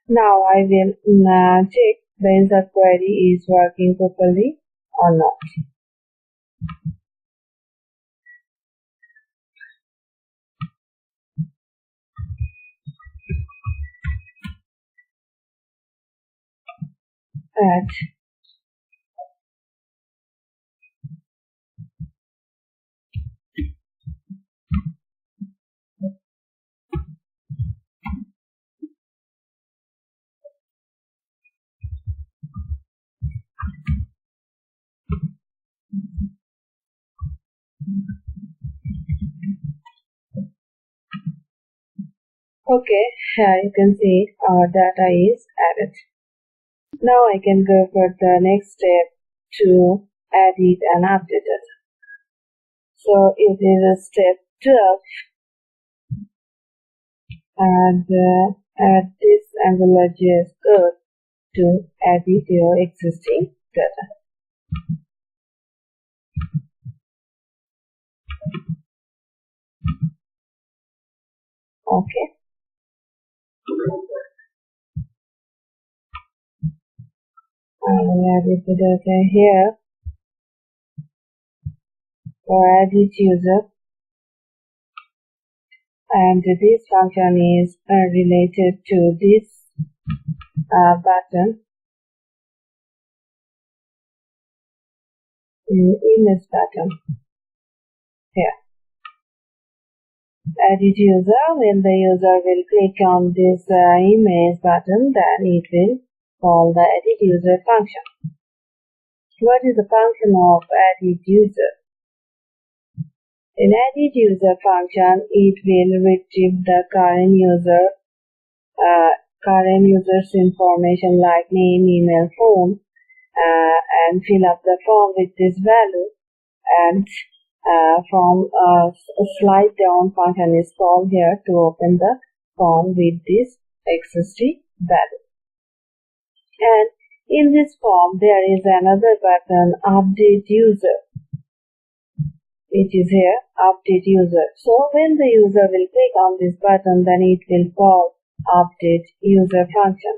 Now I will check the insert query is working properly or not. Add. Okay, here you can see our data is added. Now I can go for the next step to edit and update it. So it is step 12, and add this Angularjs CRUD to edit your existing data. Okay. I will edit the data here for edit user, and this function is related to this button, image button here. Edit user, when the user will click on this image button, then it will call the edit user function. What is the function of edit user? In edit user function, it will retrieve the current user's information like name, email, phone, and fill up the form with this value, and from a slide down function is called here to open the form with this existing value. And in this form there is another button, update user. It is here, update user. So when the user will click on this button, then it will call update user function.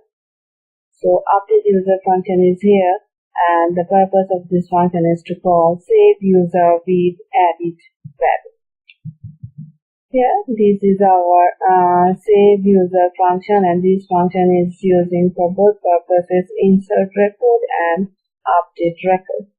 So update user function is here, and the purpose of this function is to call save user with edit value. Here, this is our save user function, and this function is using for both purposes, insert record and update record.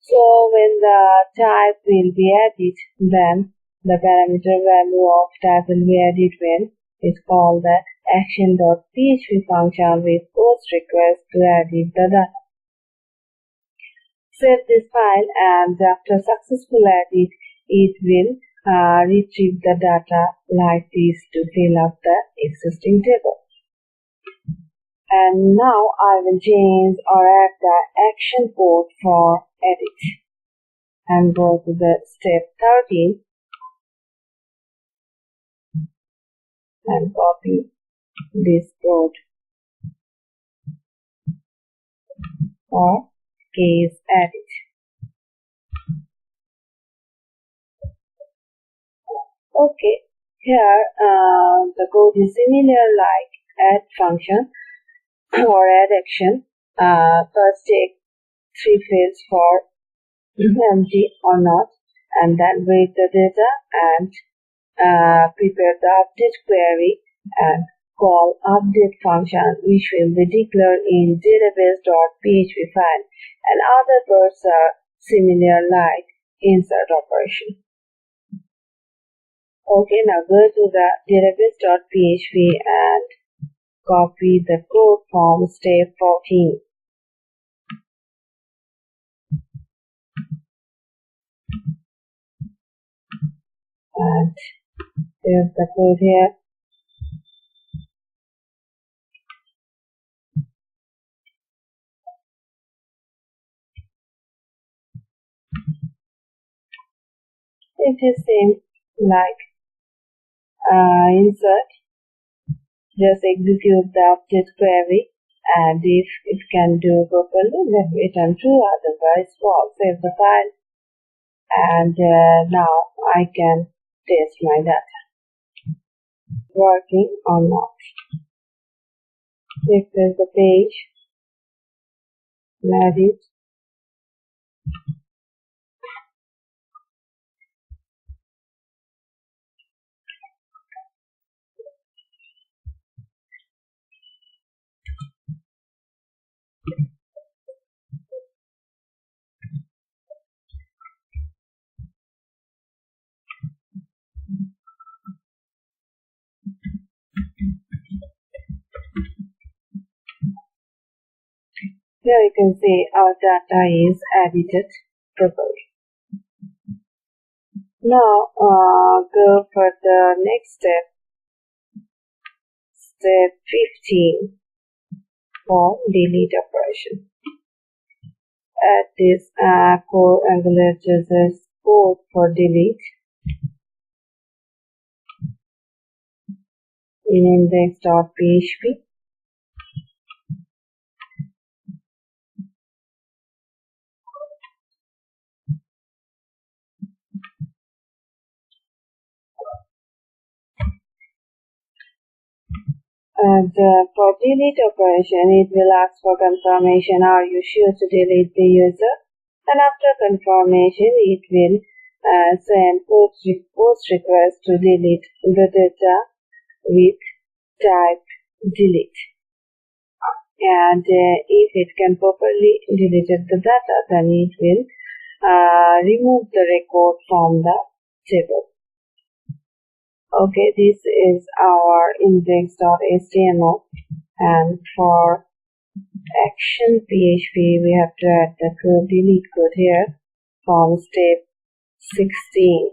So when the type will be added, then the parameter value of type will be added when it's called the action.php function with post request to edit the data. Save this file, and after successful edit, it will retrieve the data like this to fill up the existing table. And now I will change or add the action code for edit and go to the step 13 and copy this code for case edit. Okay, here the code is similar like add function or add action. First take 3 fields for empty or not, and then read the data and prepare the update query and call update function, which will be declared in database.php file, and other words are similar like insert operation. Okay, now go to the database.php and copy the code from step 14. And there's the code here. It is same like insert. Just execute the update query, and if it can do properly, then return true, otherwise false. Save the file, and now I can test my data. Working or not. refresh the page, edit. Here you can see our data is edited properly. Now go for the next step, step 15 for delete operation. Add this core Angularjs code for delete in index.php. And for delete operation, it will ask for confirmation. Are you sure to delete the user? And after confirmation, it will send post request to delete the data with type delete. And if it can properly delete the data, then it will remove the record from the table. Okay, this is our index.html, and for action PHP we have to add the code, delete code here from step 16.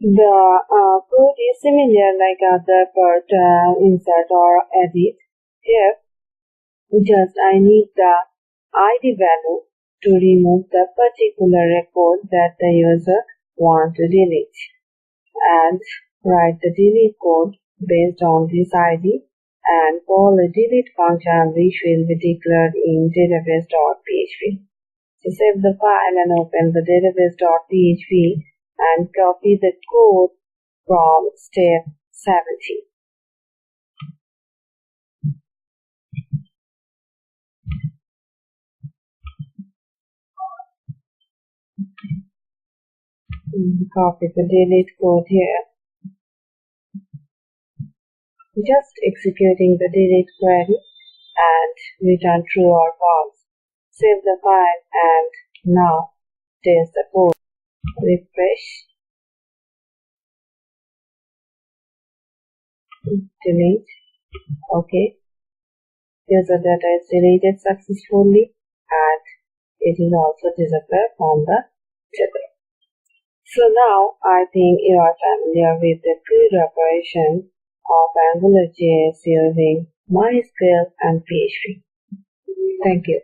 The code is similar like other but insert or edit. Here just I need the ID value to remove the particular record that the user wants to delete, and write the delete code based on this ID and call a delete function which will be declared in database.php. So save the file and open the database.php and copy the code from step 17. Copy the delete code here. Just executing the delete query and return true or false. Save the file and now test the code. Refresh. Delete. Okay. User data is deleted successfully and it will also disappear from the table. So now I think you are familiar with the CRUD operation of Angularjs using MySQL and PHP. Thank you.